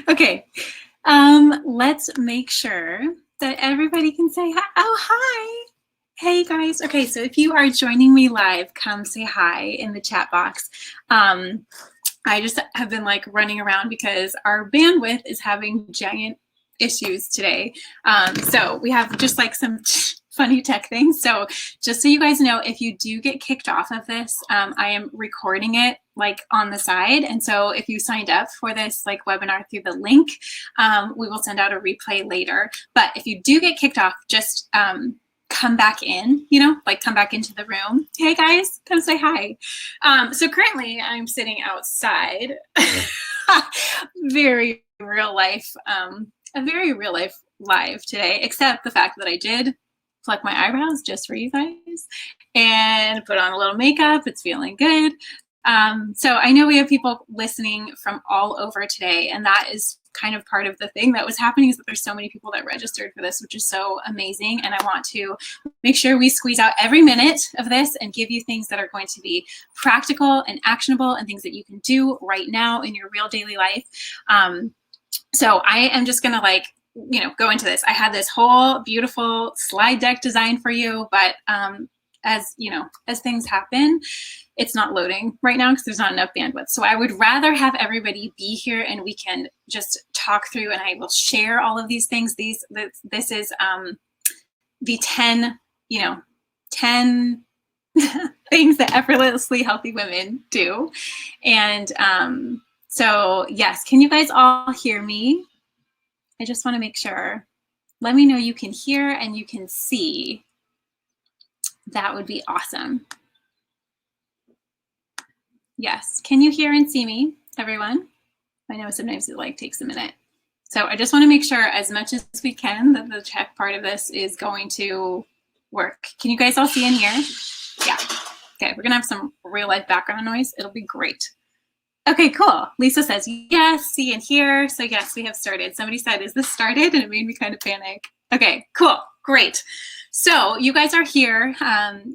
Okay, let's make sure that everybody can say hi. Oh, hi. Hey guys. Okay, so if you are joining me live, come say hi in the chat box. I just have been like running around because our bandwidth is having giant issues today. So we have just like some funny tech things. So just so you guys know, if you do get kicked off of this, I am recording it like on the side. And so if you signed up for this like webinar through the link, we will send out a replay later. But if you do get kicked off, just come back in, like come back into the room. Hey guys, come say hi. So currently I'm sitting outside, very real life, a very real life live today, except the fact that I did pluck my eyebrows just for you guys and put on a little makeup. It's feeling good. So I know we have people listening from all over today, and that is kind of part of the thing that was happening, is that there's so many people that registered for this, which is so amazing. And I want to make sure we squeeze out every minute of this and give you things that are going to be practical and actionable and things that you can do right now in your real daily life. So I am just going to go into this. I had this whole beautiful slide deck design for you, but as things happen, it's not loading right now because there's not enough bandwidth. So I would rather have everybody be here and we can just talk through, and I will share all of these things. This is the 10 things that effortlessly healthy women do. And so yes, can you guys all hear me? I just want to make sure. Let me know you can hear and you can see. That would be awesome. Yes, can you hear and see me, everyone? I know sometimes it takes a minute. So I just want to make sure as much as we can that the tech part of this is going to work. Can you guys all see and hear? Yeah. Okay, we're gonna have some real life background noise. It'll be great. Okay, cool. Lisa says, yes, see and hear. So yes, we have started. Somebody said, is this started? And it made me kind of panic. Okay, cool, great. So you guys are here.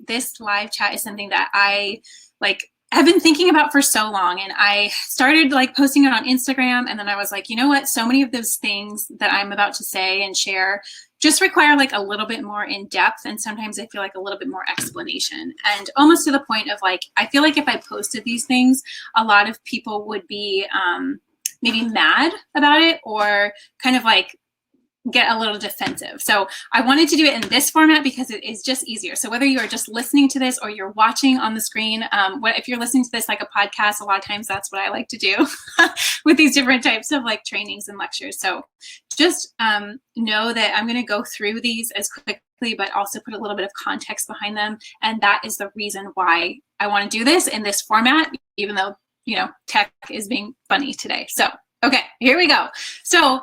This live chat is something that I have been thinking about for so long, and I started posting it on Instagram, and then I was like, you know what? So many of those things that I'm about to say and share just require a little bit more in depth, and sometimes I feel a little bit more explanation, and almost to the point of I feel like if I posted these things, a lot of people would be maybe mad about it or kind of get a little defensive. So I wanted to do it in this format because it is just easier. So whether you are just listening to this or you're watching on the screen, if you're listening to this like a podcast, a lot of times that's what I like to do with these different types of trainings and lectures. So just know that I'm going to go through these as quickly, but also put a little bit of context behind them. And that is the reason why I want to do this in this format, even though, tech is being funny today. So, okay, here we go. So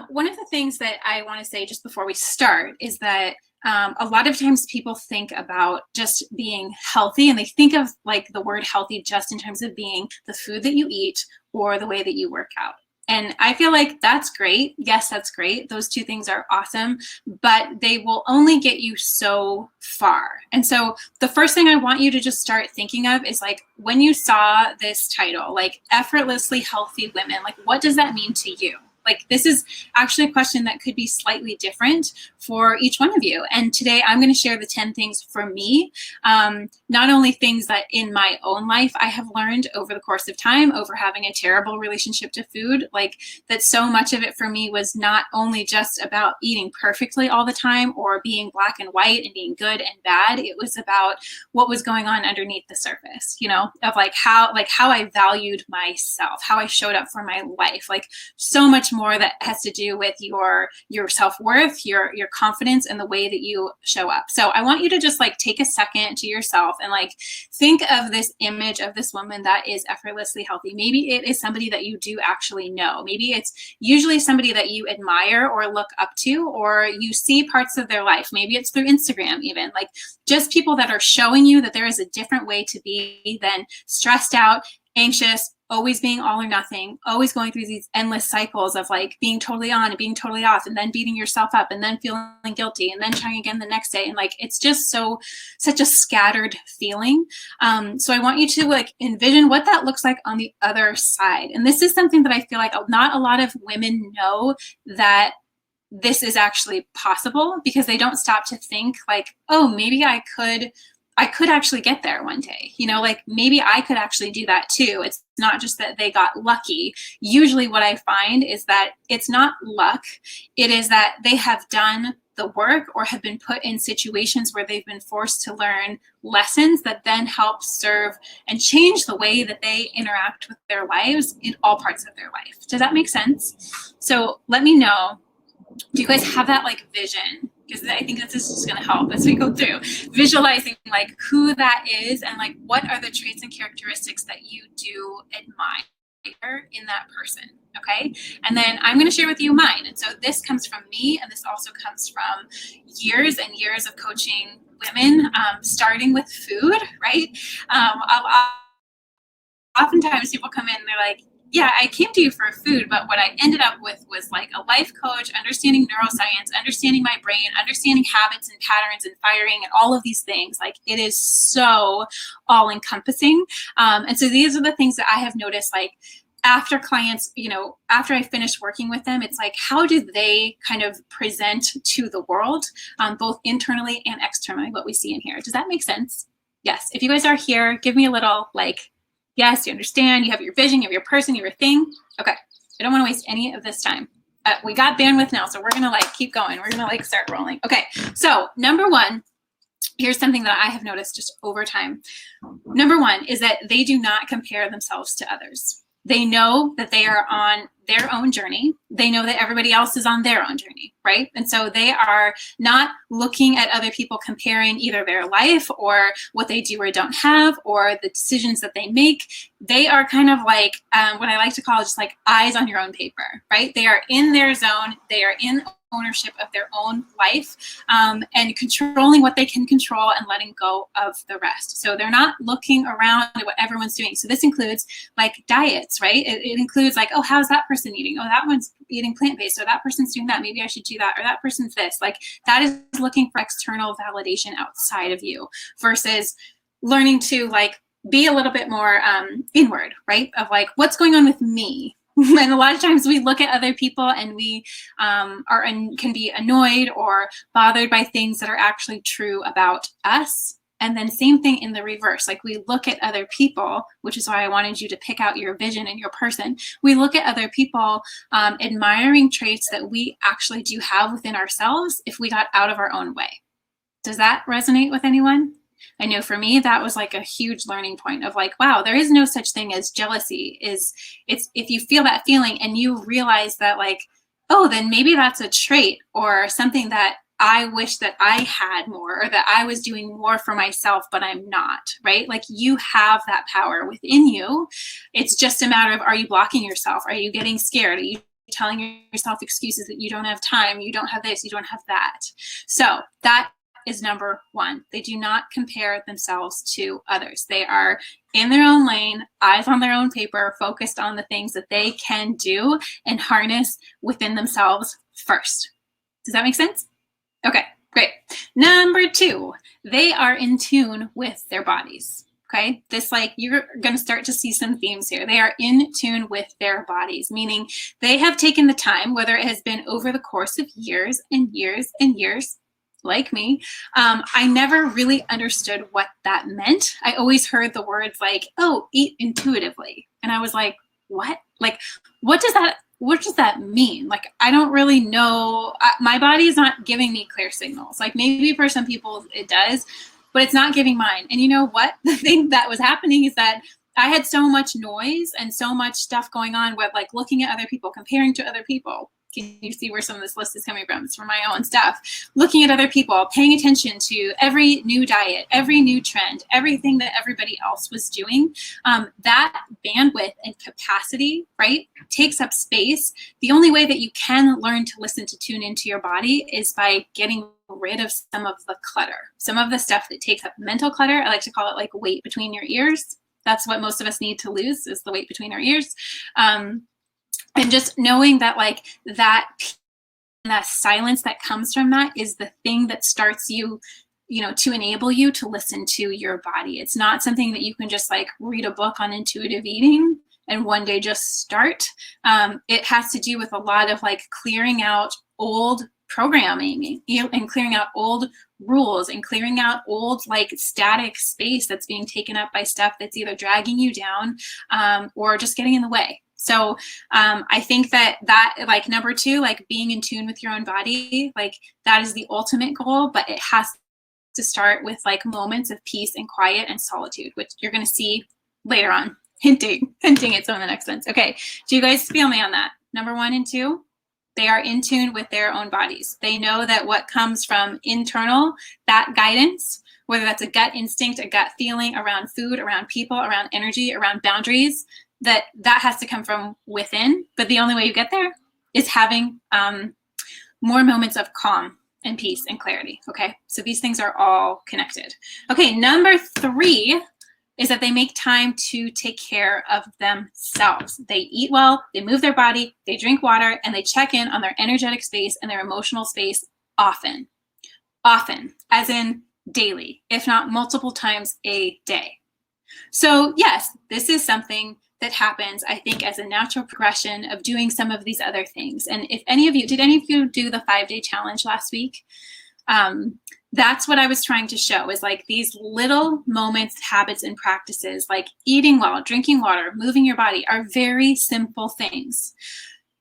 one of the things that I want to say just before we start is that a lot of times people think about just being healthy, and they think of the word healthy just in terms of being the food that you eat or the way that you work out. And I feel like that's great. Yes, that's great. Those two things are awesome, but they will only get you so far. And so the first thing I want you to just start thinking of is when you saw this title, effortlessly healthy women, what does that mean to you? This is actually a question that could be slightly different for each one of you. And today I'm going to share the 10 things for me, not only things that in my own life I have learned over the course of time, over having a terrible relationship to food, that so much of it for me was not only just about eating perfectly all the time or being black and white and being good and bad. It was about what was going on underneath the surface, of how I valued myself, how I showed up for my life, so much more that has to do with your self-worth, your confidence, and the way that you show up. So I want you to just take a second to yourself and think of this image of this woman that is effortlessly healthy. Maybe it is somebody that you do actually know. Maybe it's usually somebody that you admire or look up to, or you see parts of their life. Maybe it's through Instagram even, just people that are showing you that there is a different way to be than stressed out, anxious, always being all or nothing, always going through these endless cycles of like being totally on and being totally off, and then beating yourself up, and then feeling guilty, and then trying again the next day. And like, it's just such a scattered feeling. So I want you to like envision what that looks like on the other side. And this is something that I feel like not a lot of women know, that this is actually possible, because they don't stop to think like, oh, maybe I could actually get there one day. You know, like maybe I could actually do that too. It's not just that they got lucky. Usually what I find is that it's not luck. It is that they have done the work or have been put in situations where they've been forced to learn lessons that then help serve and change the way that they interact with their lives in all parts of their life. Does that make sense? So let me know. Do you guys have that like vision? Because I think this is just going to help as we go through visualizing like who that is, and like what are the traits and characteristics that you do admire in that person. Okay. And then I'm going to share with you mine. And so this comes from me, and this also comes from years and years of coaching women, starting with food, right? Oftentimes people come in and they're like, yeah, I came to you for food, but what I ended up with was like a life coach, understanding neuroscience, understanding my brain, understanding habits and patterns and firing and all of these things. Like, it is so all encompassing. And so these are the things that I have noticed, like after clients, you know, after I finish working with them, it's like, how do they kind of present to the world, both internally and externally, what we see in here? Does that make sense? Yes. If you guys are here, give me a little like, yes, you understand, you have your vision, you have your person, your thing. Okay, I don't want to waste any of this time. We got bandwidth now, so we're gonna like keep going. We're gonna like start rolling. Okay, so number one, here's something that I have noticed just over time. Number one is that they do not compare themselves to others. They know that they are on their own journey. They know that everybody else is on their own journey, right? And so they are not looking at other people, comparing either their life or what they do or don't have, or the decisions that they make. They are kind of like what I like to call just like eyes on your own paper, right? They are in their zone. They are in ownership of their own life, and controlling what they can control and letting go of the rest. So they're not looking around at what everyone's doing. So this includes like diets, right? It includes like, oh, how's that person eating? Oh, that one's eating plant-based. Or that person's doing that. Maybe I should do that. Or that person's this. Like, that is looking for external validation outside of you, versus learning to like be a little bit more inward, right? Of like, what's going on with me? And a lot of times we look at other people and we can be annoyed or bothered by things that are actually true about us. And then same thing in the reverse. Like, we look at other people, which is why I wanted you to pick out your vision and your person. We look at other people admiring traits that we actually do have within ourselves if we got out of our own way. Does that resonate with anyone? I know for me, that was like a huge learning point of like, wow, there is no such thing as jealousy. It's if you feel that feeling and you realize that like, oh, then maybe that's a trait or something that I wish that I had more, or that I was doing more for myself, but I'm not, right? Like, you have that power within you. It's just a matter of, are you blocking yourself? Are you getting scared? Are you telling yourself excuses that you don't have time, you don't have this, you don't have that? So that is number one. They do not compare themselves to others. They are in their own lane, eyes on their own paper, focused on the things that they can do and harness within themselves first. Does that make sense? Okay, great. Number two, they are in tune with their bodies. Okay, this, like, you're going to start to see some themes here. They are in tune with their bodies, meaning they have taken the time, whether it has been over the course of years and years and years, like me. I never really understood what that meant. I always heard the words like, oh, eat intuitively. And I was like, what? Like, what does that mean? Like, I don't really know. My body is not giving me clear signals. Like, maybe for some people it does, but it's not giving mine. And you know what? The thing that was happening is that I had so much noise and so much stuff going on with like looking at other people, comparing to other people. Can you see where some of this list is coming from? It's from my own stuff. Looking at other people, paying attention to every new diet, every new trend, everything that everybody else was doing. That bandwidth and capacity, right, takes up space. The only way that you can learn to listen, to tune into your body, is by getting rid of some of the clutter, some of the stuff that takes up mental clutter. I like to call it like weight between your ears. That's what most of us need to lose, is the weight between our ears. And just knowing that like that silence that comes from that is the thing that starts you, to enable you to listen to your body. It's not something that you can just like read a book on intuitive eating and one day just start. It has to do with a lot of like clearing out old programming, and clearing out old rules, and clearing out old like static space that's being taken up by stuff that's either dragging you down or just getting in the way. So I think that like number 2, like being in tune with your own body, like that is the ultimate goal, but it has to start with like moments of peace and quiet and solitude, which you're going to see later on. Hinting at some of the next ones. Okay, do you guys feel me on that? Number 1 and 2, they are in tune with their own bodies. They know that what comes from internal, that guidance, whether that's a gut instinct, a gut feeling around food, around people, around energy, around boundaries, that has to come from within. But the only way you get there is having more moments of calm and peace and clarity. Okay, so these things are all connected. Okay, number 3 is that they make time to take care of themselves. They eat well, they move their body, they drink water, and they check in on their energetic space and their emotional space often. Often, as in daily, if not multiple times a day. So yes, this is something that happens, I think, as a natural progression of doing some of these other things. And if any of you, did any of you do the 5-day challenge last week? That's what I was trying to show, is like these little moments, habits, and practices, like eating well, drinking water, moving your body, are very simple things.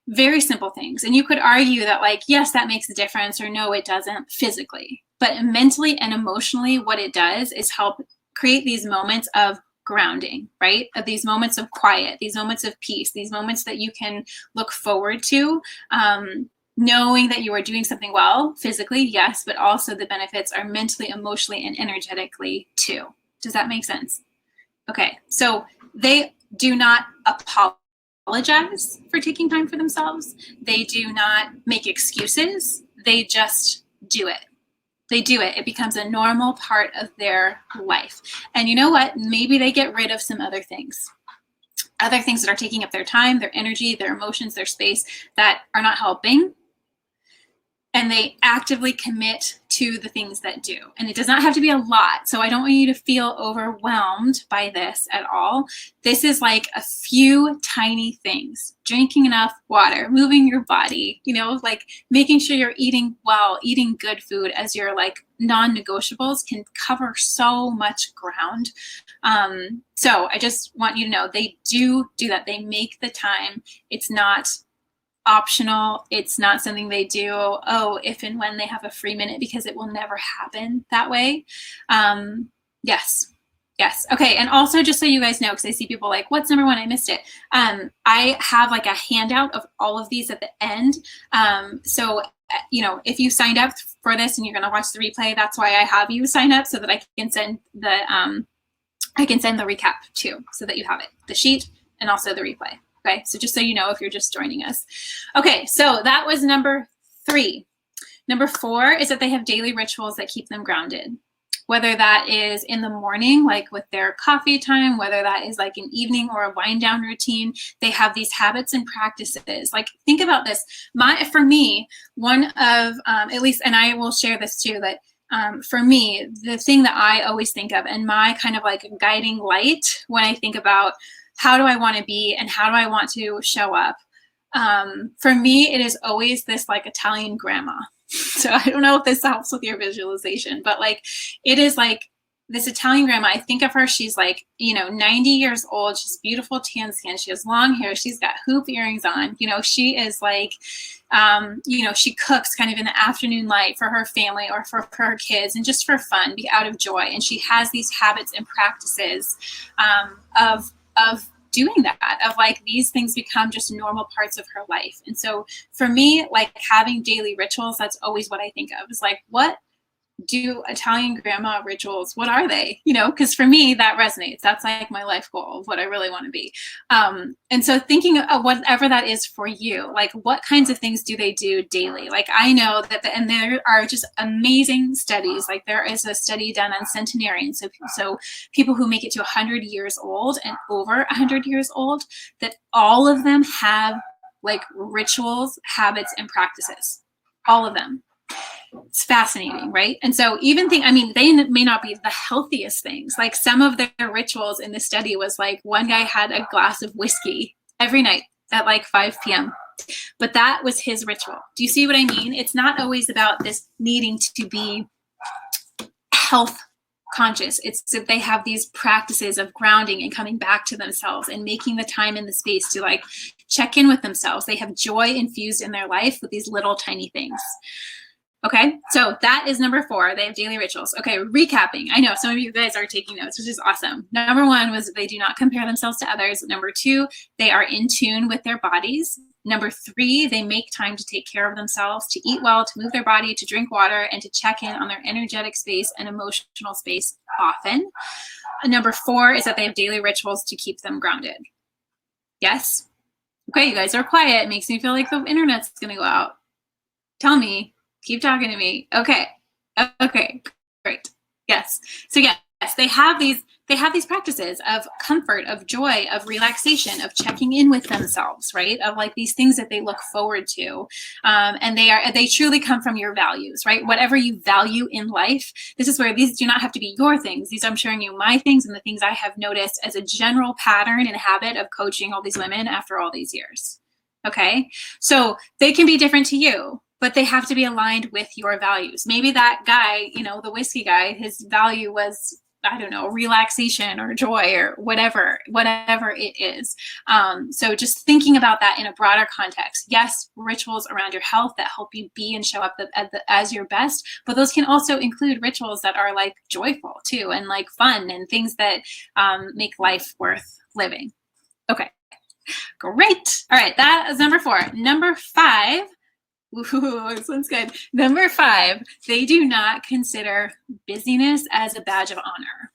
Very simple things. And you could argue that like, yes, that makes a difference, or no, it doesn't physically. But mentally and emotionally, what it does is help create these moments of grounding, right? Of these moments of quiet, these moments of peace, these moments that you can look forward to, knowing that you are doing something well physically, yes, but also the benefits are mentally, emotionally, and energetically too. Does that make sense? Okay, so they do not apologize for taking time for themselves. They do not make excuses. They just do it. They do it. It becomes a normal part of their life. And you know what? Maybe they get rid of some other things that are taking up their time, their energy, their emotions, their space, that are not helping. And they actively commit to the things that do. And it does not have to be a lot. So I don't want you to feel overwhelmed by this at all. This is like a few tiny things: drinking enough water, moving your body, like making sure you're eating well, eating good food as your like non-negotiables can cover so much ground. So I just want you to know they do that. They make the time. It's not optional. It's not something they do, if and when they have a free minute, because it will never happen that way. Yes. Okay. And also, just so you guys know, because I see people like, what's number 1? I missed it. I have like a handout of all of these at the end. So, if you signed up for this and you're going to watch the replay, that's why I have you sign up, so that I can send the recap too, so that you have it, the sheet and also the replay. Okay, so just so you know, if you're just joining us. Okay, so that was number 3. Number 4 is that they have daily rituals that keep them grounded. Whether that is in the morning, like with their coffee time, whether that is like an evening or a wind down routine, they have these habits and practices. Like, think about this. For me, one of, at least, and I will share this too, that for me, the thing that I always think of, and my kind of like guiding light when I think about how do I want to be and how do I want to show up? For me, it is always this like Italian grandma. So I don't know if this helps with your visualization, but like, it is like this Italian grandma. I think of her, she's like, 90 years old. She's beautiful tan skin. She has long hair. She's got hoop earrings on. She is like, she cooks kind of in the afternoon light for her family or for her kids, and just for fun, out of joy. And she has these habits and practices of doing that, of like these things become just normal parts of her life. And so for me, like having daily rituals, that's always what I think of, is like, what do Italian grandma rituals? What are they? Because for me, that resonates. That's like my life goal of what I really want to be. And so thinking of whatever that is for you, like what kinds of things do they do daily? Like I know that, and there are just amazing studies. Like there is a study done on centenarians. So people who make it to 100 years old and over 100 years old, that all of them have like rituals, habits, and practices. All of them. It's fascinating, right? And so even they may not be the healthiest things. Like some of their rituals in the study was like one guy had a glass of whiskey every night at like 5 p.m. But that was his ritual. Do you see what I mean? It's not always about this needing to be health conscious. It's that they have these practices of grounding and coming back to themselves and making the time and the space to like check in with themselves. They have joy infused in their life with these little tiny things. Okay, so that is number 4. They have daily rituals. Okay, recapping. I know some of you guys are taking notes, which is awesome. Number 1 was they do not compare themselves to others. Number 2, they are in tune with their bodies. Number 3, they make time to take care of themselves, to eat well, to move their body, to drink water, and to check in on their energetic space and emotional space often. Number 4 is that they have daily rituals to keep them grounded. Yes? Okay, you guys are quiet. It makes me feel like the internet's going to go out. Tell me. Keep talking to me. Okay, great. Yes. So yes, they have these practices of comfort, of joy, of relaxation, of checking in with themselves, right? Of like these things that they look forward to, and they truly come from your values, right? Whatever you value in life. This is where these do not have to be your things. These I'm sharing you my things and the things I have noticed as a general pattern and habit of coaching all these women after all these years. Okay, so they can be different to you, but they have to be aligned with your values. Maybe that guy, the whiskey guy, his value was, I don't know, relaxation or joy or whatever it is. So just thinking about that in a broader context. Yes, rituals around your health that help you be and show up as your best, but those can also include rituals that are like joyful too, and like fun and things that make life worth living. Okay, great. All right, that is number 4. Number 5. Ooh, this one's good. Number 5, they do not consider busyness as a badge of honor.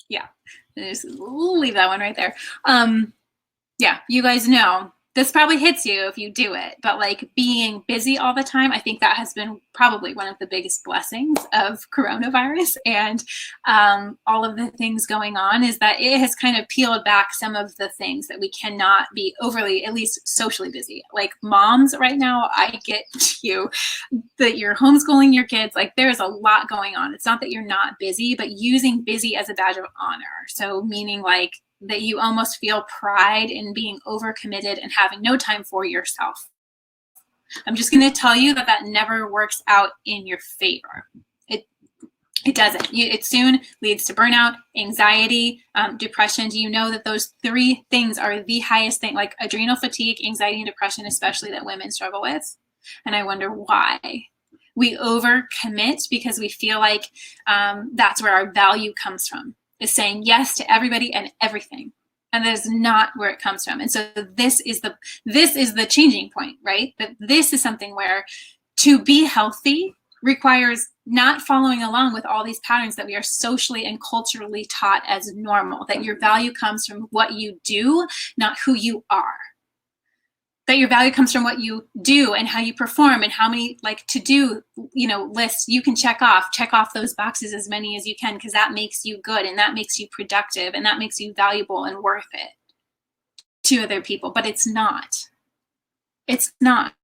Yeah, just leave that one right there. Yeah, you guys know this probably hits you if you do it, but like being busy all the time, I think that has been probably one of the biggest blessings of coronavirus and all of the things going on, is that it has kind of peeled back some of the things that we cannot be overly, at least socially busy. Like moms right now, I get you that you're homeschooling your kids. Like there's a lot going on. It's not that you're not busy, but using busy as a badge of honor. So meaning like that you almost feel pride in being overcommitted and having no time for yourself. I'm just going to tell you that never works out in your favor. It doesn't. It soon leads to burnout, anxiety, depression. Do you know that those 3 things are the highest thing, like adrenal fatigue, anxiety, and depression, especially that women struggle with? And I wonder why. We overcommit because we feel like that's where our value comes from, is saying yes to everybody and everything. And that is not where it comes from. And so this is the changing point, right? That this is something where to be healthy requires not following along with all these patterns that we are socially and culturally taught as normal, that your value comes from what you do, not who you are. That your value comes from what you do and how you perform and how many like to-do, lists you can check off those boxes, as many as you can, because that makes you good and that makes you productive and that makes you valuable and worth it to other people. But it's not. It's not.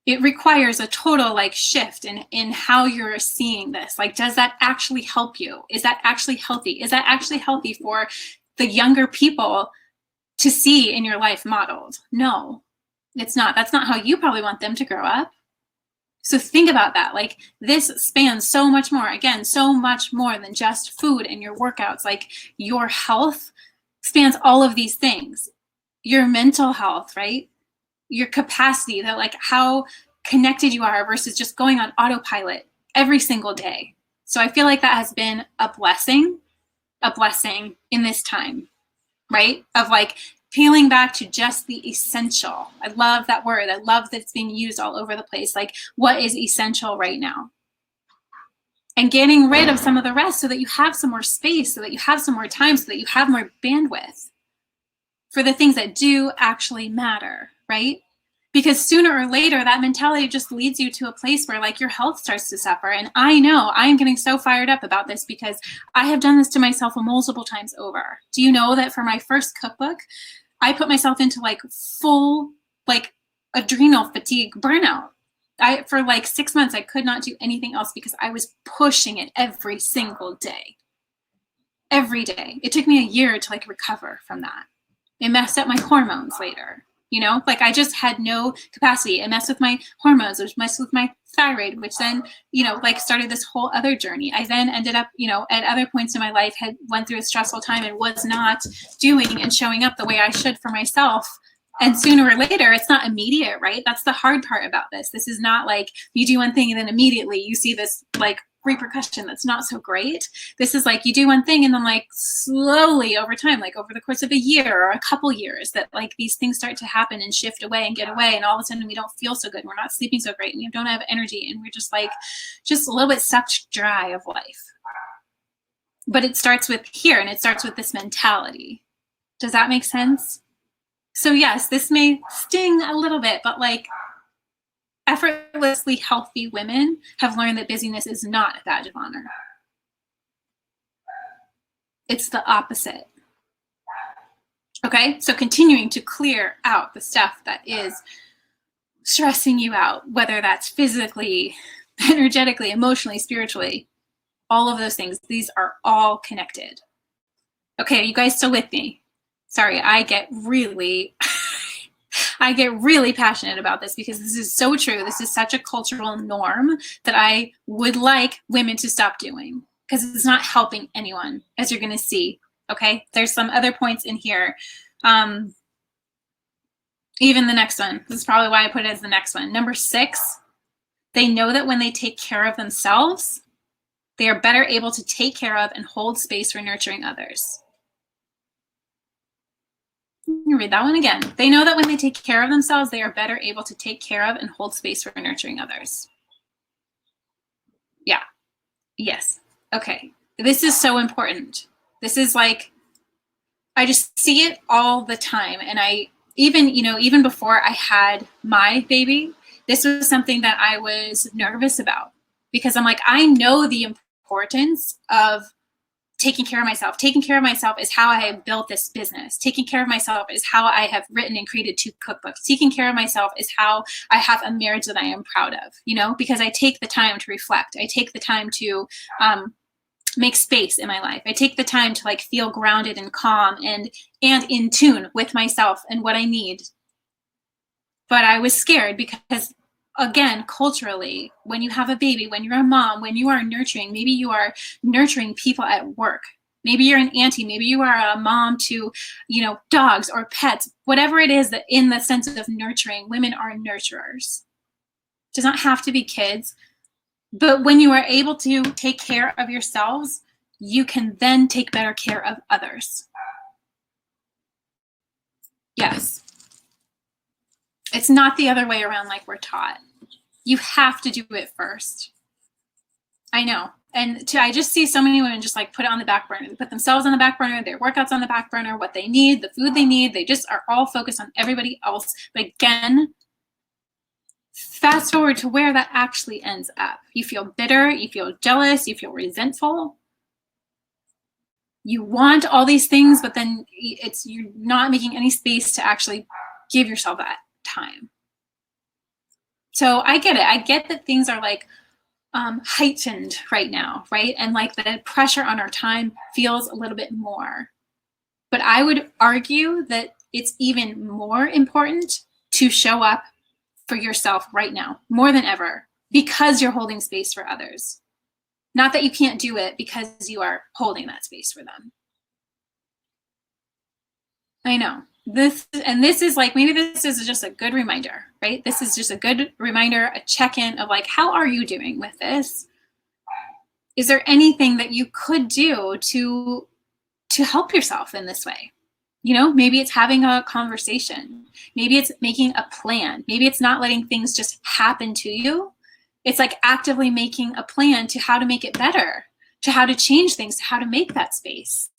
It requires a total like shift in how you're seeing this. Like, does that actually help you? Is that actually healthy? Is that actually healthy for the younger people to see in your life modeled? No, it's not. That's not how you probably want them to grow up. So think about that. Like this spans so much more, again, so much more than just food and your workouts. Like your health spans all of these things. Your mental health, right? Your capacity, that like how connected you are versus just going on autopilot every single day. So I feel like that has been a blessing in this time. Right? Of like peeling back to just the essential. I love that word. I love that it's being used all over the place. Like, what is essential right now? And getting rid of some of the rest so that you have some more space, so that you have some more time, so that you have more bandwidth for the things that do actually matter, right? Because sooner or later, that mentality just leads you to a place where like your health starts to suffer. And I know I am getting so fired up about this because I have done this to myself multiple times over. Do you know that for my first cookbook, I put myself into like full like adrenal fatigue burnout? For like 6 months, I could not do anything else because I was pushing it every single day. Every day. It took me a year to like recover from that. It messed up my hormones later. You know, like I just had no capacity. It messed with my hormones, which messed with my thyroid, which then, you know, like started this whole other journey. I then ended up, you know, at other points in my life had went through a stressful time and was not doing and showing up the way I should for myself. And sooner or later, it's not immediate, right? That's the hard part about this. This is not like you do one thing and then immediately you see this like repercussion that's not so great. This is like you do one thing and then like slowly over time, like over the course of a year or a couple years, that like these things start to happen and shift away and get away. And all of a sudden we don't feel so good. We're not sleeping so great and we don't have energy. And we're just like, just a little bit sucked dry of life. But it starts with here and it starts with this mentality. Does that make sense? So yes, this may sting a little bit, but like effortlessly healthy women have learned that busyness is not a badge of honor. It's the opposite. Okay, so continuing to clear out the stuff that is stressing you out, whether that's physically, energetically, emotionally, spiritually, all of those things, these are all connected. Okay, are you guys still with me? Sorry, I get really passionate about this because this is so true. This is such a cultural norm that I would like women to stop doing because it's not helping anyone, as you're going to see. Okay, there's some other points in here. Even the next one. This is probably why I put it as the next one. Number 6, they know that when they take care of themselves, they are better able to take care of and hold space for nurturing others. Let me read that one again. They know that when they take care of themselves, they are better able to take care of and hold space for nurturing others. Yeah. Yes. Okay. This is so important. This is like, I just see it all the time. And I even before I had my baby, this was something that I was nervous about because I'm like, I know the importance of taking care of myself. Taking care of myself is how I have built this business. Taking care of myself is how I have written and created 2 cookbooks. Taking care of myself is how I have a marriage that I am proud of, because I take the time to reflect. I take the time to make space in my life. I take the time to like feel grounded and calm and in tune with myself and what I need. But I was scared because, again, culturally, when you have a baby, when you're a mom, when you are nurturing, maybe you are nurturing people at work. Maybe you're an auntie. Maybe you are a mom to, dogs or pets, whatever it is that in the sense of nurturing, women are nurturers. It does not have to be kids. But when you are able to take care of yourselves, you can then take better care of others. Yes. It's not the other way around like we're taught. You have to do it first. I know. And I just see so many women just like put it on the back burner. They put themselves on the back burner, their workouts on the back burner, what they need, the food they need. They just are all focused on everybody else. But again, fast forward to where that actually ends up. You feel bitter, you feel jealous, you feel resentful. You want all these things, but then you're not making any space to actually give yourself that time. So I get it. I get that things are like heightened right now, right? And like the pressure on our time feels a little bit more. But I would argue that it's even more important to show up for yourself right now, more than ever, because you're holding space for others. Not that you can't do it because you are holding that space for them. I know. This is like, maybe this is just a good reminder, right? This is just a good reminder, a check-in of like, how are you doing with this? Is there anything that you could do to help yourself in this way? Maybe it's having a conversation. Maybe it's making a plan. Maybe it's not letting things just happen to you. It's like actively making a plan to how to make it better, to how to change things, to how to make that space.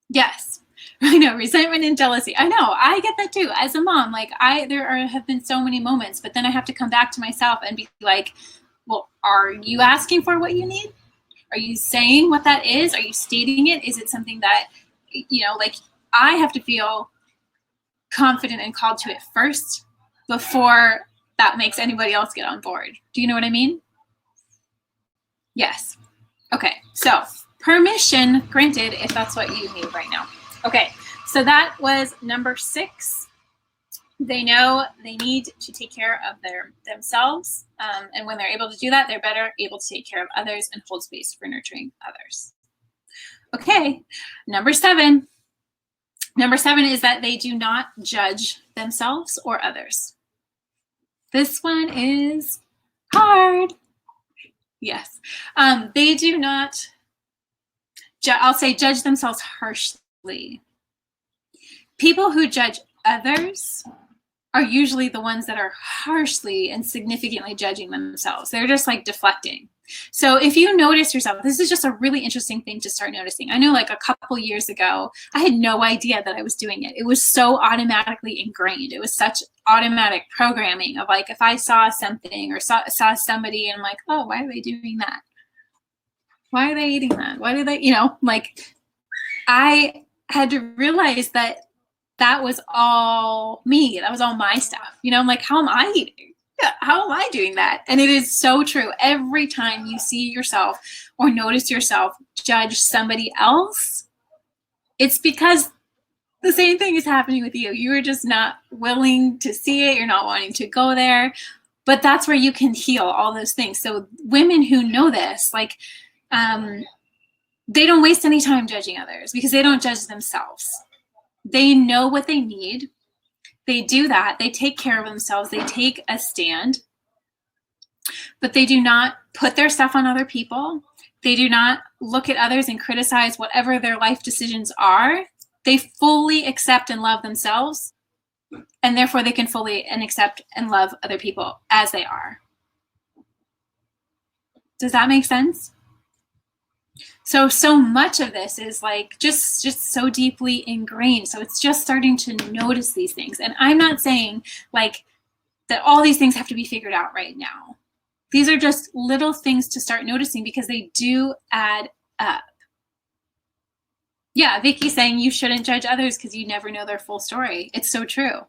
Yes. I know, resentment and jealousy. I know, I get that too. As a mom, have been so many moments, but then I have to come back to myself and be like, well, are you asking for what you need? Are you saying what that is? Are you stating it? Is it something that, I have to feel confident and called to it first before that makes anybody else get on board. Do you know what I mean? Yes. Okay, so permission granted if that's what you need right now. Okay, so that was number 6. They know they need to take care of themselves. And when they're able to do that, they're better able to take care of others and hold space for nurturing others. Okay, number 7. Number 7 is that they do not judge themselves or others. This one is hard. Yes. They do not, I'll say, judge themselves harshly. People who judge others are usually the ones that are harshly and significantly judging themselves. They're just like deflecting. So if you notice yourself, this is just a really interesting thing to start noticing. I know like a couple years ago, I had no idea that I was doing it. It was so automatically ingrained. It was such automatic programming of like, if I saw something or saw somebody and I'm like, oh, why are they doing that? Why are they eating that? Why do they, I had to realize that was all me. That was all my stuff. I'm like, how am I eating? Yeah, how am I doing that? And it is so true. Every time you see yourself or notice yourself judge somebody else, it's because the same thing is happening with you. You are just not willing to see it. You're not wanting to go there. But that's where you can heal all those things. So women who know this, like, they don't waste any time judging others because they don't judge themselves. They know what they need. They do that. They take care of themselves. They take a stand. But they do not put their stuff on other people. They do not look at others and criticize whatever their life decisions are. They fully accept and love themselves. And therefore, they can fully accept and love other people as they are. Does that make sense? So much of this is like just so deeply ingrained. So it's just starting to notice these things. And I'm not saying like that all these things have to be figured out right now. These are just little things to start noticing because they do add up. Yeah, Vicky's saying you shouldn't judge others because you never know their full story. It's so true.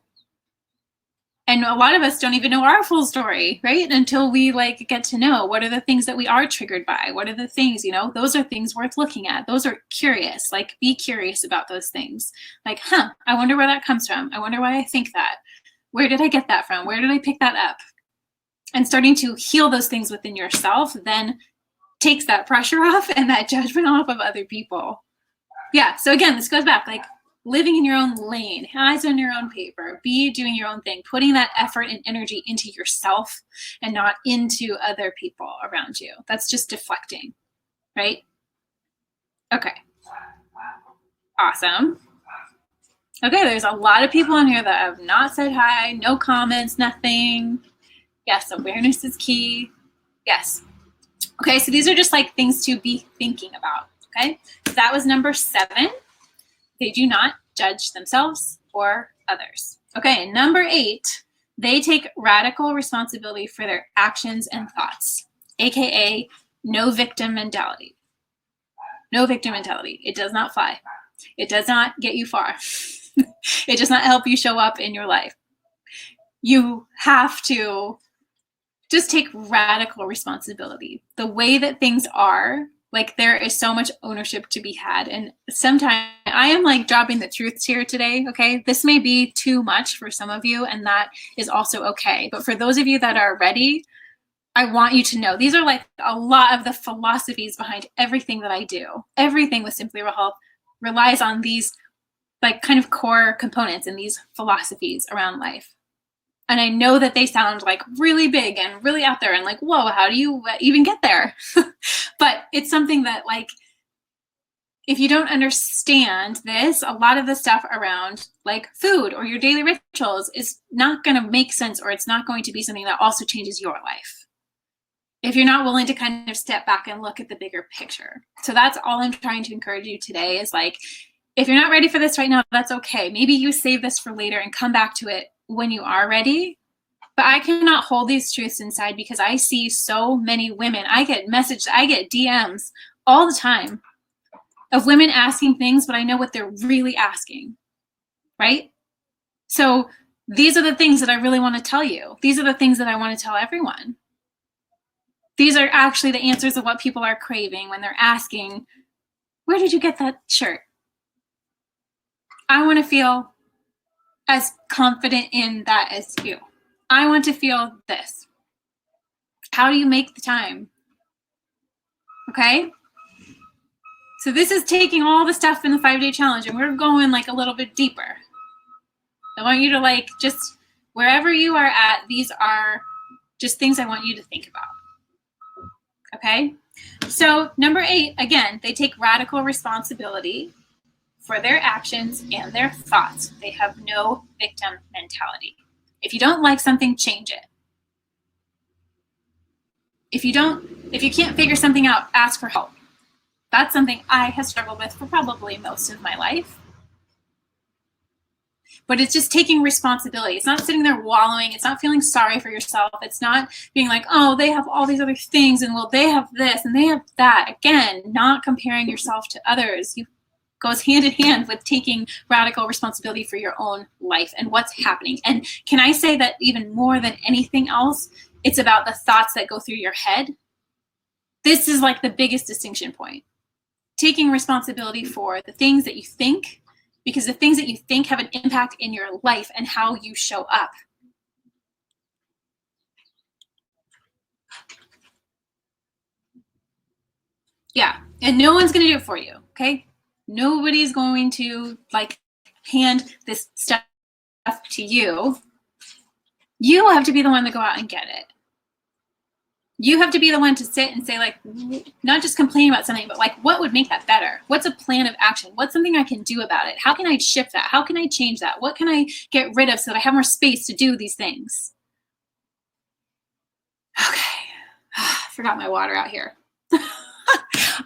And a lot of us don't even know our full story, right? Until we like get to know what are the things that we are triggered by? What are the things, those are things worth looking at. Those are curious, like be curious about those things. Like, I wonder where that comes from. I wonder why I think that. Where did I get that from? Where did I pick that up? And starting to heal those things within yourself then takes that pressure off and that judgment off of other people. Yeah, so again, this goes back, like, living in your own lane, eyes on your own paper, be doing your own thing, putting that effort and energy into yourself and not into other people around you. That's just deflecting, right? Okay. Awesome. Okay, there's a lot of people on here that have not said hi, no comments, nothing. Yes, awareness is key. Yes. Okay, so these are just like things to be thinking about, okay? So that was number 7. They do not judge themselves or others. Okay, number 8, they take radical responsibility for their actions and thoughts, AKA no victim mentality. No victim mentality. It does not fly. It does not get you far. It does not help you show up in your life. You have to just take radical responsibility. The way that things are, like there is so much ownership to be had. And sometimes I am like dropping the truths here today, okay? This may be too much for some of you, and that is also okay. But for those of you that are ready, I want you to know these are like a lot of the philosophies behind everything that I do. Everything with Simply Real Health relies on these like kind of core components and these philosophies around life. And I know that they sound like really big and really out there and like, whoa, how do you even get there? But it's something that like, if you don't understand this, a lot of the stuff around like food or your daily rituals is not going to make sense, or it's not going to be something that also changes your life if you're not willing to kind of step back and look at the bigger picture. So that's all I'm trying to encourage you today is like, if you're not ready for this right now, that's okay. Maybe you save this for later and come back to it when you are ready. But I cannot hold these truths inside because I see so many women. I get messages, I get DMs all the time of women asking things, but I know what they're really asking, right? So these are the things that I really want to tell you. These are the things that I want to tell everyone. These are actually the answers of what people are craving when they're asking, where did you get that shirt? I want to feel as confident in that as you. I want to feel this. How do you make the time? Okay? So this is taking all the stuff in the 5-day challenge and we're going like a little bit deeper. I want you to like just wherever you are at, these are just things I want you to think about. Okay? So number 8, again, they take radical responsibility for their actions and their thoughts. They have no victim mentality. If you don't like something, change it. If you can't figure something out, ask for help. That's something I have struggled with for probably most of my life. But it's just taking responsibility. It's not sitting there wallowing. It's not feeling sorry for yourself. It's not being like, oh, they have all these other things and well, they have this and they have that. Again, not comparing yourself to others. You goes hand in hand with taking radical responsibility for your own life and what's happening. And can I say that even more than anything else, it's about the thoughts that go through your head. This is like the biggest distinction point. Taking responsibility for the things that you think, because the things that you think have an impact in your life and how you show up. Yeah, and no one's going to do it for you, okay? Nobody's going to like hand this stuff to you. You have to be the one to go out and get it. You have to be the one to sit and say like, not just complain about something, but like, what would make that better? What's a plan of action? What's something I can do about it? How can I shift that? How can I change that? What can I get rid of so that I have more space to do these things? Okay, forgot my water out here.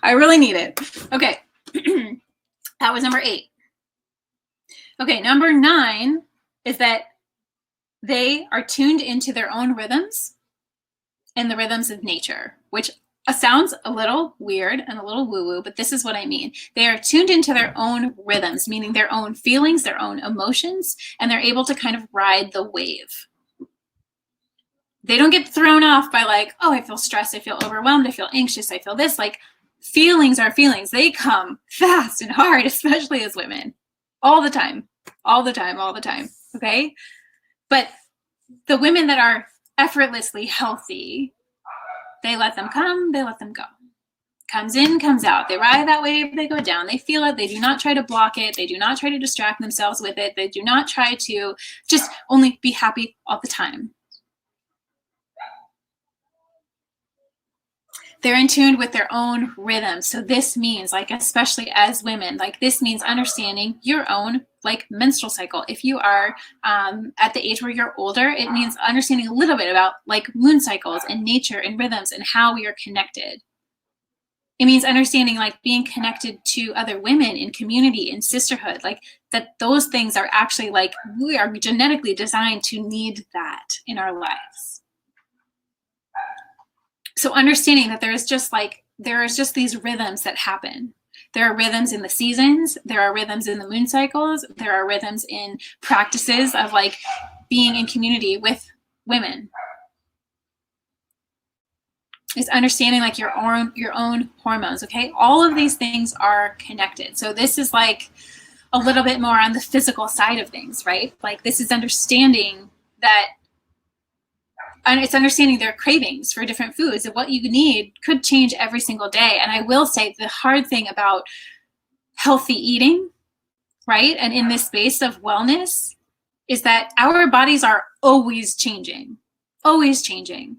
I really need it. Okay, that was number 8. Okay, number 9 is that they are tuned into their own rhythms and the rhythms of nature, which sounds a little weird and a little woo-woo, but this is what I mean. They are tuned into their own rhythms, meaning their own feelings, their own emotions, and they're able to kind of ride the wave. They don't get thrown off by like, oh, I feel stressed, I feel overwhelmed, I feel anxious, I feel this. Like, feelings are feelings. They come fast and hard, especially as women. All the time, all the time, all the time, okay? But the women that are effortlessly healthy, they let them come, they let them go. Comes in, comes out. They ride that wave, they go down. They feel it. They do not try to block it. They do not try to distract themselves with it. They do not try to just only be happy all the time. They're in tune with their own rhythm. So this means, like, especially as women, like this means understanding your own like menstrual cycle. If you are at the age where you're older, it means understanding a little bit about like moon cycles and nature and rhythms and how we are connected. It means understanding like being connected to other women in community and sisterhood, like that those things are actually like we are genetically designed to need that in our lives. So understanding that there is just these rhythms that happen. There are rhythms in the seasons. There are rhythms in the moon cycles. There are rhythms in practices of like being in community with women. It's understanding like your own hormones, okay? All of these things are connected. So this is like a little bit more on the physical side of things, right? Like this is understanding that, and it's understanding their cravings for different foods and what you need could change every single day. And I will say the hard thing about healthy eating, right? And in this space of wellness is that our bodies are always changing, always changing.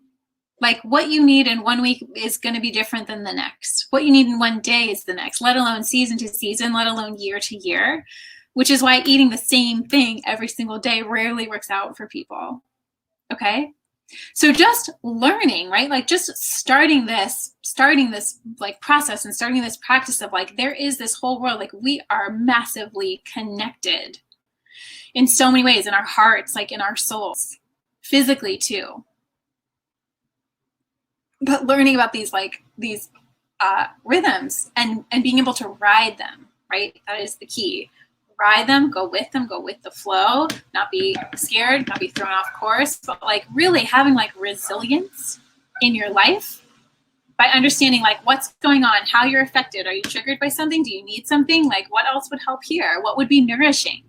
Like what you need in 1 week is going to be different than the next. What you need in 1 day is the next, let alone season to season, let alone year to year, which is why eating the same thing every single day rarely works out for people. Okay? So just learning, right? Like just starting this like process and starting this practice of like, there is this whole world, like we are massively connected in so many ways, in our hearts, like in our souls, physically too. But learning about these rhythms and being able to ride them, right? That is the key. Ride them, go with the flow, not be scared, not be thrown off course, but like really having like resilience in your life by understanding like what's going on, how you're affected. Are you triggered by something? Do you need something? Like what else would help here? What would be nourishing?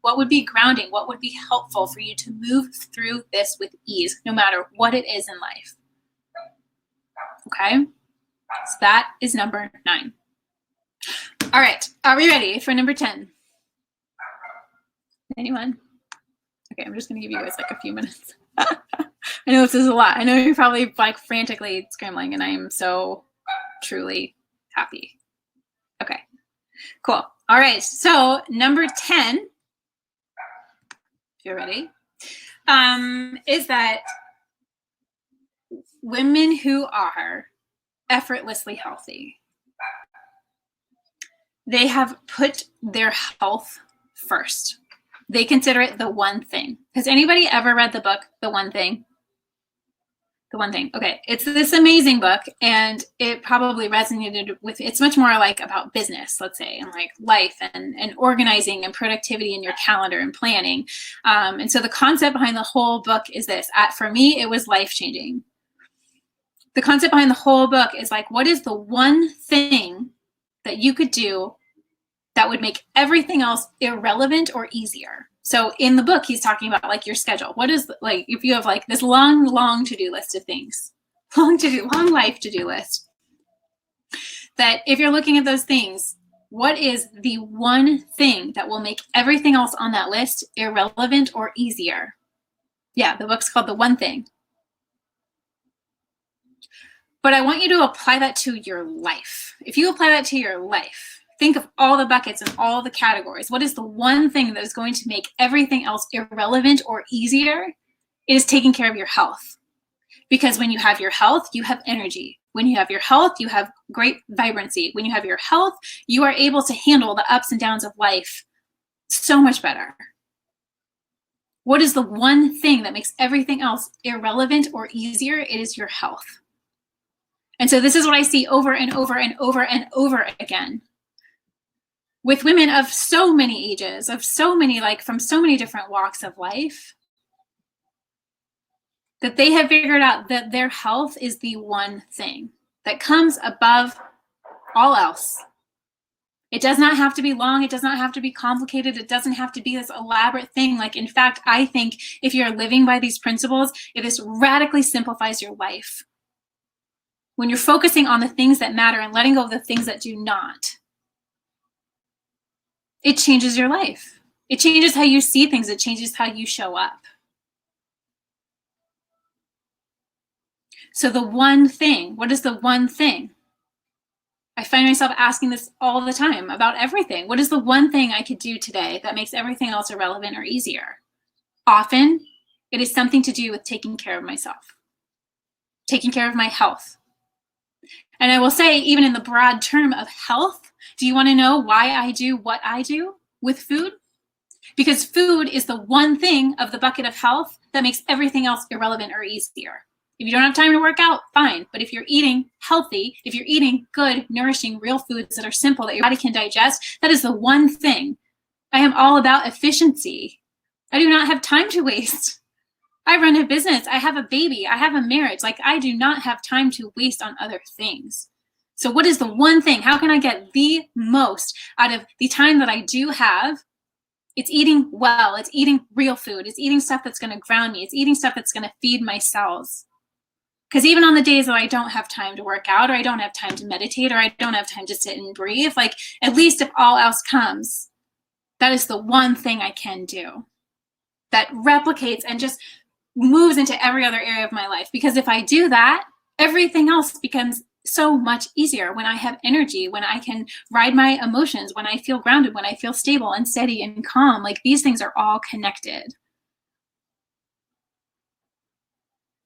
What would be grounding? What would be helpful for you to move through this with ease, no matter what it is in life? Okay, so that is number 9. All right, are we ready for number 10? Anyone? Okay, I'm just gonna give you guys like a few minutes. I know this is a lot. I know you're probably like frantically scrambling, and I am so truly happy. Okay, cool. All right, so number 10, if you're ready, is that women who are effortlessly healthy, they have put their health first. They consider it the one thing. Has anybody ever read the book, The One Thing? The One Thing. Okay, it's this amazing book, and it probably resonated with, it's much more like about business, let's say, and like life and organizing and productivity in your calendar and planning. And so the concept behind the whole book is this. For me, it was life-changing. The concept behind the whole book is like, what is the one thing that you could do that would make everything else irrelevant or easier? So in the book, he's talking about like your schedule. What is like, if you have like this long to-do list of things, long life to-do list, that if you're looking at those things, what is the one thing that will make everything else on that list irrelevant or easier? Yeah, the book's called The One Thing. But I want you to apply that to your life. If you apply that to your life, think of all the buckets and all the categories. What is the one thing that is going to make everything else irrelevant or easier? It is taking care of your health. Because when you have your health, you have energy. When you have your health, you have great vibrancy. When you have your health, you are able to handle the ups and downs of life so much better. What is the one thing that makes everything else irrelevant or easier? It is your health. And so this is what I see over and over and over and over again with women of so many ages, of so many, like from so many different walks of life, that they have figured out that their health is the one thing that comes above all else. It does not have to be long. It does not have to be complicated. It doesn't have to be this elaborate thing. Like, in fact, I think if you're living by these principles, it radically simplifies your life. When you're focusing on the things that matter and letting go of the things that do not, it changes your life. It changes how you see things. It changes how you show up. So the one thing, what is the one thing? I find myself asking this all the time about everything. What is the one thing I could do today that makes everything else irrelevant or easier? Often, it is something to do with taking care of myself, taking care of my health. And I will say, even in the broad term of health, do you want to know why I do what I do with food? Because food is the one thing of the bucket of health that makes everything else irrelevant or easier. If you don't have time to work out, fine. But if you're eating healthy, if you're eating good, nourishing, real foods that are simple, that your body can digest, that is the one thing. I am all about efficiency. I do not have time to waste. I run a business. I have a baby. I have a marriage. Like, I do not have time to waste on other things. So what is the one thing? How can I get the most out of the time that I do have? It's eating well. It's eating real food. It's eating stuff that's going to ground me. It's eating stuff that's going to feed my cells. Because even on the days that I don't have time to work out, or I don't have time to meditate, or I don't have time to sit and breathe, like, at least if all else comes, that is the one thing I can do that replicates and just moves into every other area of my life. Because if I do that, everything else becomes so much easier. When I have energy, when I can ride my emotions, when I feel grounded, when I feel stable and steady and calm, like these things are all connected.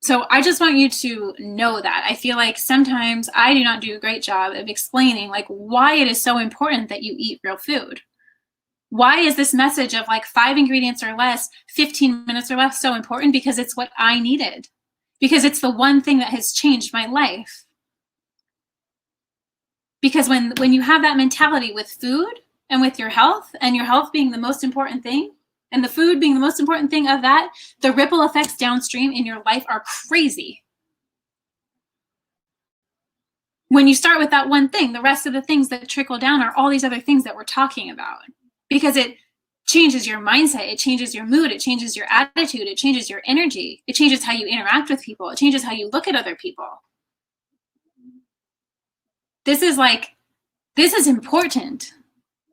So I just want you to know that. I feel like sometimes I do not do a great job of explaining like why it is so important that you eat real food. Why is this message of like 5 ingredients or less, 15 minutes or less so important? Because it's what I needed. Because it's the one thing that has changed my life. Because when you have that mentality with food and with your health, and your health being the most important thing, and the food being the most important thing of that, the ripple effects downstream in your life are crazy. When you start with that one thing, the rest of the things that trickle down are all these other things that we're talking about. Because it changes your mindset, it changes your mood, it changes your attitude, it changes your energy, it changes how you interact with people, it changes how you look at other people. This is important.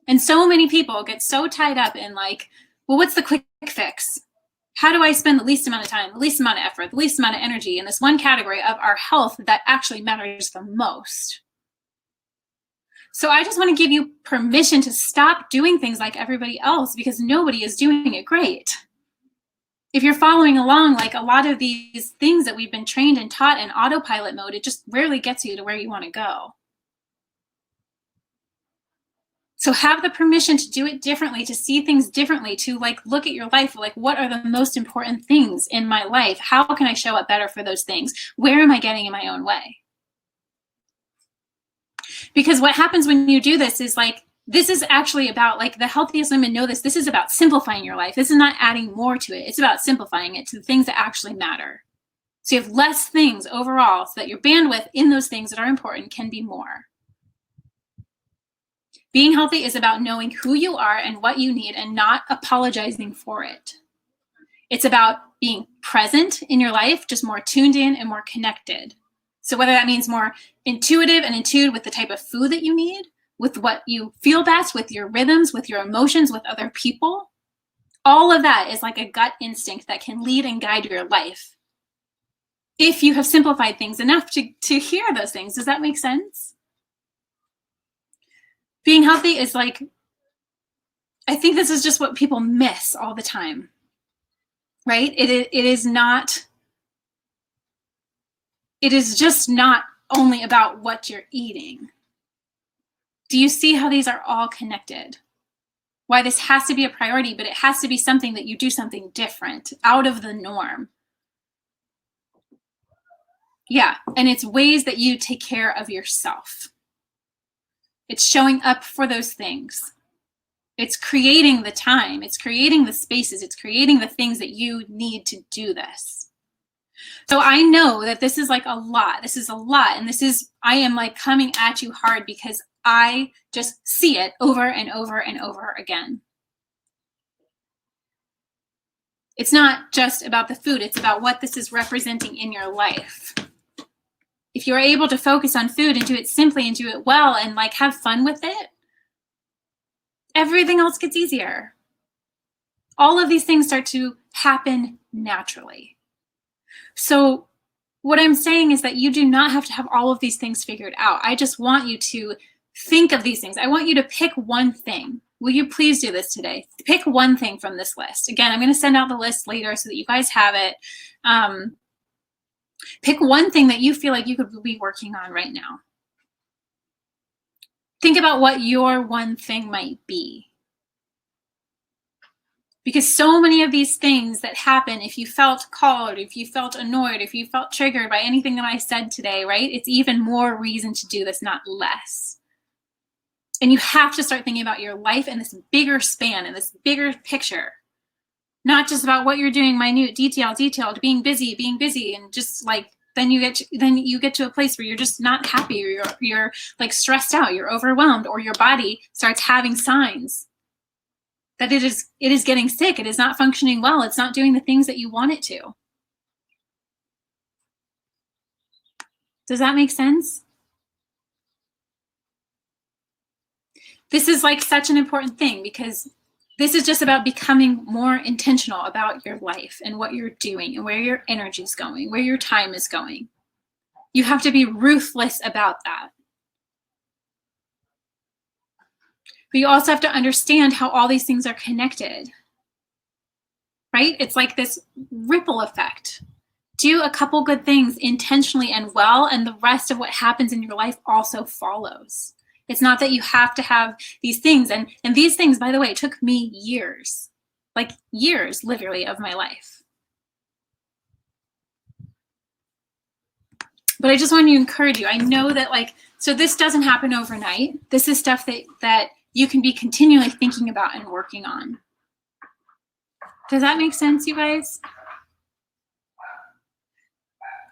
And so many people get so tied up in like, well, what's the quick fix? How do I spend the least amount of time, the least amount of effort, the least amount of energy in this one category of our health that actually matters the most? So I just want to give you permission to stop doing things like everybody else, because nobody is doing it great. If you're following along, like a lot of these things that we've been trained and taught in autopilot mode, it just rarely gets you to where you want to go. So have the permission to do it differently, to see things differently, to like look at your life, like what are the most important things in my life? How can I show up better for those things? Where am I getting in my own way? Because what happens when you do this is like, this is actually about, like, the healthiest women know this is about simplifying your life. This is not adding more to it. It's about simplifying it to the things that actually matter. So you have less things overall so that your bandwidth in those things that are important can be more. Being healthy is about knowing who you are and what you need and not apologizing for it. It's about being present in your life, just more tuned in and more connected. So whether that means more intuitive and in tune with the type of food that you need, with what you feel best, with your rhythms, with your emotions, with other people, all of that is like a gut instinct that can lead and guide your life. If you have simplified things enough to hear those things. Does that make sense? Being healthy is like, I think this is just what people miss all the time, right? It is just not only about what you're eating. Do you see how these are all connected? Why this has to be a priority, but it has to be something that you do something different, out of the norm. Yeah, and it's ways that you take care of yourself. It's showing up for those things. It's creating the time. It's creating the spaces. It's creating the things that you need to do this. So I know that this is like a lot. This is a lot. And I am like coming at you hard because I just see it over and over and over again. It's not just about the food. It's about what this is representing in your life. If you're able to focus on food and do it simply and do it well and like have fun with it, everything else gets easier. All of these things start to happen naturally. So what I'm saying is that you do not have to have all of these things figured out. I just want you to think of these things. I want you to pick one thing. Will you please do this today? Pick one thing from this list. Again, I'm going to send out the list later so that you guys have it. Pick one thing that you feel like you could be working on right now. Think about what your one thing might be. Because so many of these things that happen, if you felt called, if you felt annoyed, if you felt triggered by anything that I said today, right? It's even more reason to do this, not less. And you have to start thinking about your life in this bigger span, in this bigger picture. Not just about what you're doing, minute, detailed, being busy, and just like, then you get to a place where you're just not happy, or you're like stressed out, you're overwhelmed, or your body starts having signs that it is getting sick, it is not functioning well, it's not doing the things that you want it to. Does that make sense? This is like such an important thing, because This is just about becoming more intentional about your life and what you're doing and where your energy is going, where your time is going. You have to be ruthless about that. But you also have to understand how all these things are connected, right? It's like this ripple effect. Do a couple good things intentionally and well, and the rest of what happens in your life also follows. It's not that you have to have these things. And these things, by the way, took me years, like years, literally, of my life. But I just want to encourage you. I know that, like, so this doesn't happen overnight. This is stuff that you can be continually thinking about and working on. Does that make sense, you guys?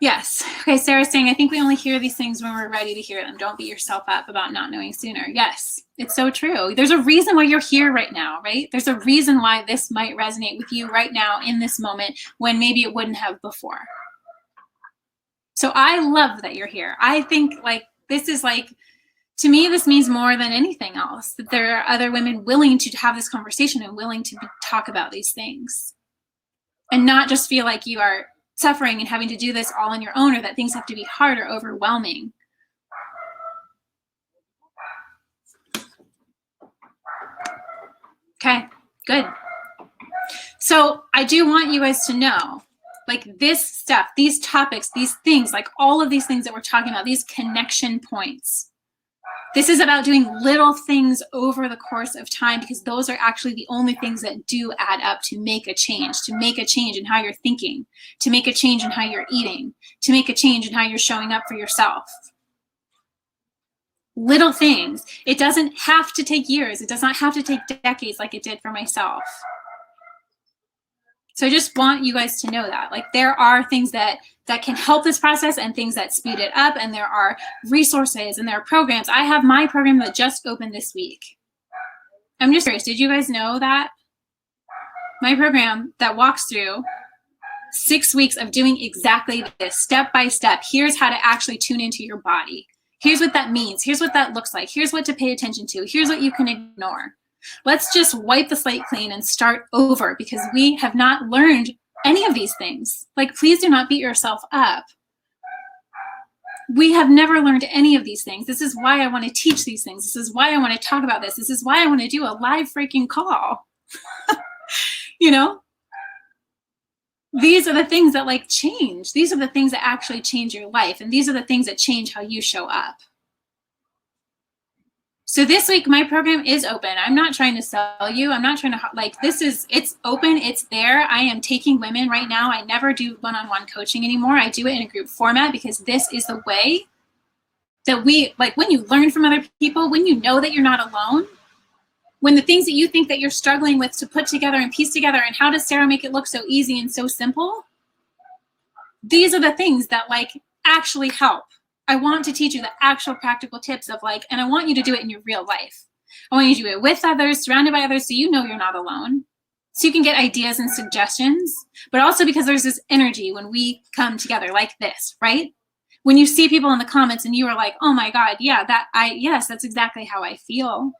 Yes. Okay, Sarah's saying, I think we only hear these things when we're ready to hear them. Don't beat yourself up about not knowing sooner. Yes, it's so true. There's a reason why you're here right now, right? There's a reason why this might resonate with you right now in this moment when maybe it wouldn't have before. So I love that you're here. I think like this is like, to me, this means more than anything else, that there are other women willing to have this conversation and willing to talk about these things and not just feel like you are suffering and having to do this all on your own, or that things have to be hard or overwhelming. Okay, good. So I do want you guys to know, like this stuff, these topics, these things, like all of these things that we're talking about, these connection points. This is about doing little things over the course of time, because those are actually the only things that do add up to make a change in how you're thinking, to make a change in how you're eating, to make a change in how you're showing up for yourself. Little things. It doesn't have to take years. It does not have to take decades like it did for myself. So I just want you guys to know that, like, there are things that can help this process and things that speed it up, and there are resources and there are programs. I have my program that just opened this week. I'm just curious, did you guys know that? My program that walks through 6 weeks of doing exactly this, step by step. Here's how to actually tune into your body. Here's what that means. Here's what that looks like. Here's what to pay attention to. Here's what you can ignore. Let's just wipe the slate clean and start over, because we have not learned any of these things. Like, please do not beat yourself up. We have never learned any of these things. This is why I want to teach these things. This is why I want to talk about this. This is why I want to do a live freaking call. You know? These are the things that like change. These are the things that actually change your life. And these are the things that change how you show up. So this week, my program is open. I'm not trying to sell you. I'm not trying to, like, it's open, it's there. I am taking women right now. I never do one-on-one coaching anymore. I do it in a group format, because this is the way that we, like, when you learn from other people, when you know that you're not alone, when the things that you think that you're struggling with to put together and piece together, and how does Sarah make it look so easy and so simple? These are the things that like actually help. I want to teach you the actual practical tips of like, and I want you to do it in your real life. I want you to do it with others, surrounded by others, so you know you're not alone. So you can get ideas and suggestions, but also because there's this energy when we come together like this, right? When you see people in the comments and you are like, oh my God, yeah, yes, that's exactly how I feel.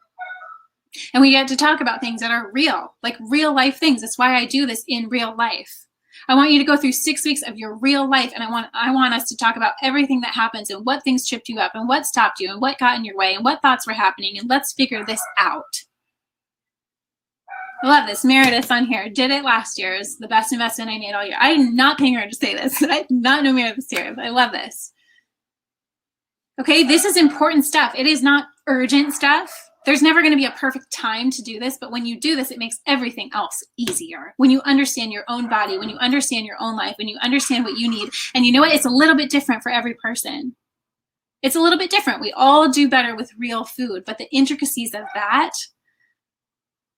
And we get to talk about things that are real, like real life things. That's why I do this in real life. I want you to go through 6 weeks of your real life, and I want us to talk about everything that happens and what things tripped you up and what stopped you and what got in your way and what thoughts were happening, and let's figure this out. I love this. Meredith on here did it last year. It's the best investment I made all year. I'm not paying her to say this. I did not know Meredith here. I love this. Okay, this is important stuff. It is not urgent stuff. There's never going to be a perfect time to do this, but when you do this, it makes everything else easier. When you understand your own body, when you understand your own life, when you understand what you need. And you know what? It's a little bit different for every person. It's a little bit different. We all do better with real food, but the intricacies of that,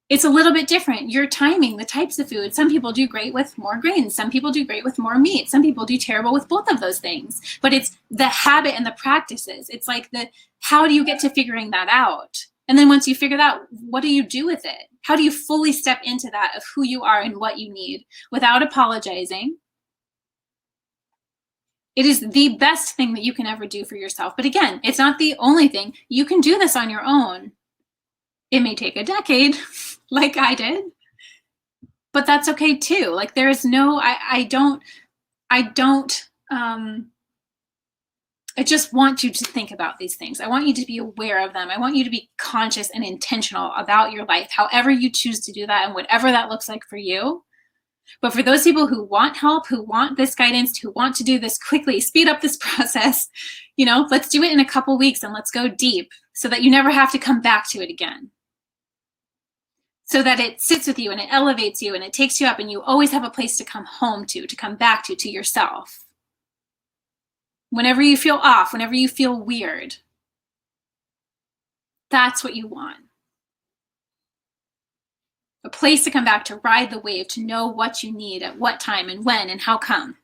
it's a little bit different. Your timing, the types of food. Some people do great with more grains. Some people do great with more meat. Some people do terrible with both of those things. But it's the habit and the practices. It's like how do you get to figuring that out? And then once you figure that out, what do you do with it? How do you fully step into that of who you are and what you need without apologizing? It is the best thing that you can ever do for yourself. But again, it's not the only thing. You can do this on your own. It may take a decade. like I did. But that's okay too. Like there is no, I don't, I just want you to think about these things. I want you to be aware of them. I want you to be conscious and intentional about your life, however you choose to do that and whatever that looks like for you. But for those people who want help, who want this guidance, who want to do this quickly, speed up this process, let's do it in a couple weeks and let's go deep so that you never have to come back to it again. So that it sits with you and it elevates you and it takes you up and you always have a place to come home to come back to yourself. Whenever you feel off, whenever you feel weird, that's what you want. A place to come back, to ride the wave, to know what you need at what time and when and how come.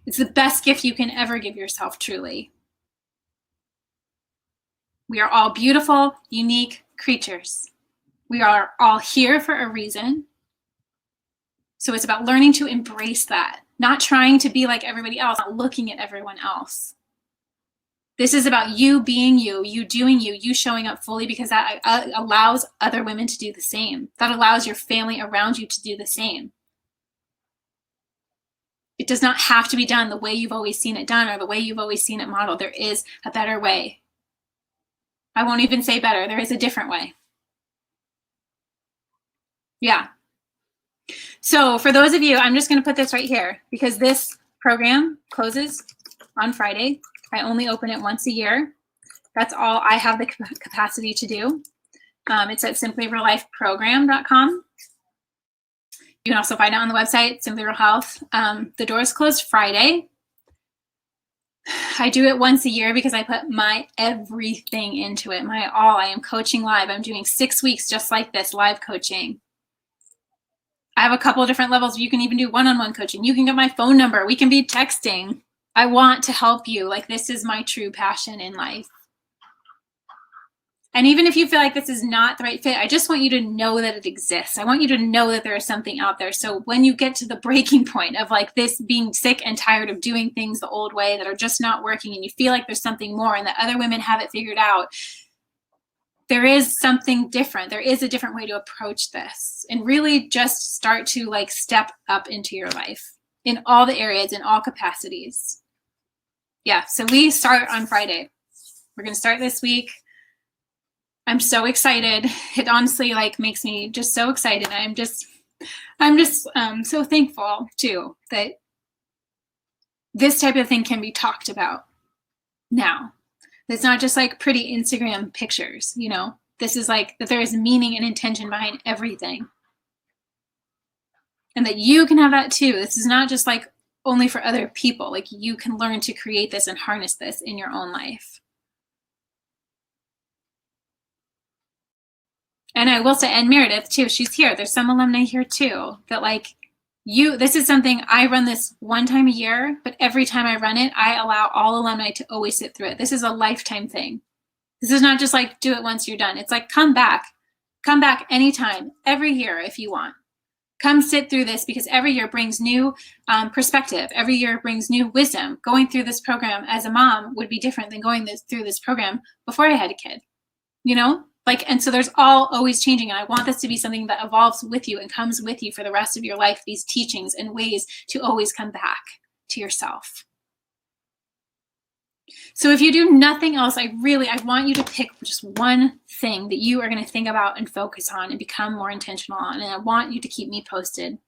It's the best gift you can ever give yourself, truly. We are all beautiful, unique creatures. We are all here for a reason. So it's about learning to embrace that, not trying to be like everybody else, not looking at everyone else. This is about you being you doing you showing up fully, because that allows other women to do the same. That allows your family around you to do the same. It does not have to be done the way you've always seen it done or the way you've always seen it modeled. There is a better way. I won't even say better. There is a different way. Yeah. So for those of you, I'm just going to put this right here because this program closes on Friday. I only open it once a year. That's all I have the capacity to do. It's at simplyreallifeprogram.com. You can also find it on the website, Simply Real Health. The doors close Friday. I do it once a year because I put my everything into it, my all. I am coaching live. I'm doing 6 weeks just like this, live coaching. I have a couple of different levels. You can even do one-on-one coaching. You can get my phone number. We can be texting. I want to help you. Like, this is my true passion in life. And even if you feel like this is not the right fit, I just want you to know that it exists. I want you to know that there is something out there. So when you get to the breaking point of like this, being sick and tired of doing things the old way that are just not working, and you feel like there's something more and that other women have it figured out, there is something different. There is a different way to approach this, and really just start to like step up into your life in all the areas, in all capacities. Yeah, so we start on Friday. We're going to start this week. I'm so excited. It honestly like makes me just so excited. I'm just so thankful too that this type of thing can be talked about now. It's not just like pretty Instagram pictures, This is like that there is meaning and intention behind everything. And that you can have that too. This is not just like only for other people. Like, you can learn to create this and harness this in your own life. And I will say, and Meredith too, she's here. There's some alumni here too that like this is something I run this one time a year, but every time I run it, I allow all alumni to always sit through it. This is a lifetime thing. This is not just like do it once you're done. It's like come back anytime, every year if you want. Come sit through this, because every year brings new perspective. Every year brings new wisdom. Going through this program as a mom would be different than going through this program before I had a kid, and so there's always changing. And I want this to be something that evolves with you and comes with you for the rest of your life, these teachings and ways to always come back to yourself. So if you do nothing else, I want you to pick just one thing that you are going to think about and focus on and become more intentional on. And I want you to keep me posted.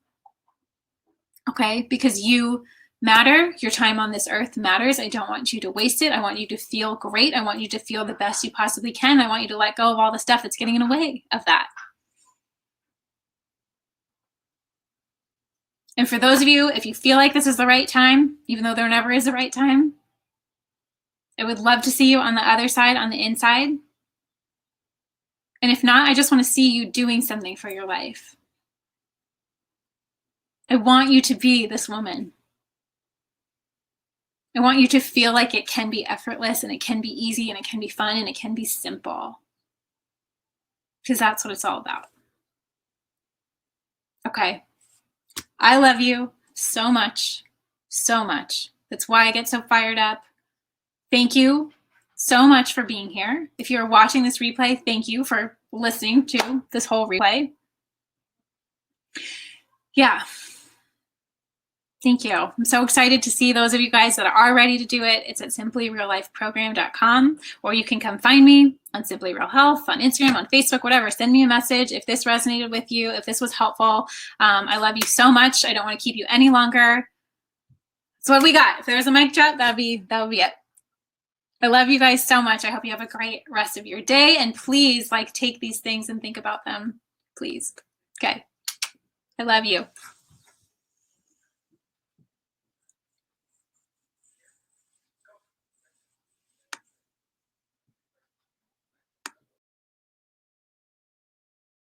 Okay? Because you matter. Your time on this earth matters. I don't want you to waste it. I want you to feel great. I want you to feel the best you possibly can. I want you to let go of all the stuff that's getting in the way of that. And for those of you, if you feel like this is the right time, even though there never is a right time, I would love to see you on the other side, on the inside. And if not, I just want to see you doing something for your life. I want you to be this woman. I want you to feel like it can be effortless and it can be easy and it can be fun and it can be simple. Because that's what it's all about. Okay. I love you so much, so much. That's why I get so fired up. Thank you so much for being here. If you're watching this replay, thank you for listening to this whole replay. Yeah. Thank you. I'm so excited to see those of you guys that are ready to do it. It's at simplyreallifeprogram.com, or you can come find me on Simply Real Health, on Instagram, on Facebook, whatever. Send me a message if this resonated with you, if this was helpful. I love you so much. I don't want to keep you any longer. So what we got? If there was a mic drop, that would be it. I love you guys so much. I hope you have a great rest of your day. And please, like, take these things and think about them, please. Okay. I love you.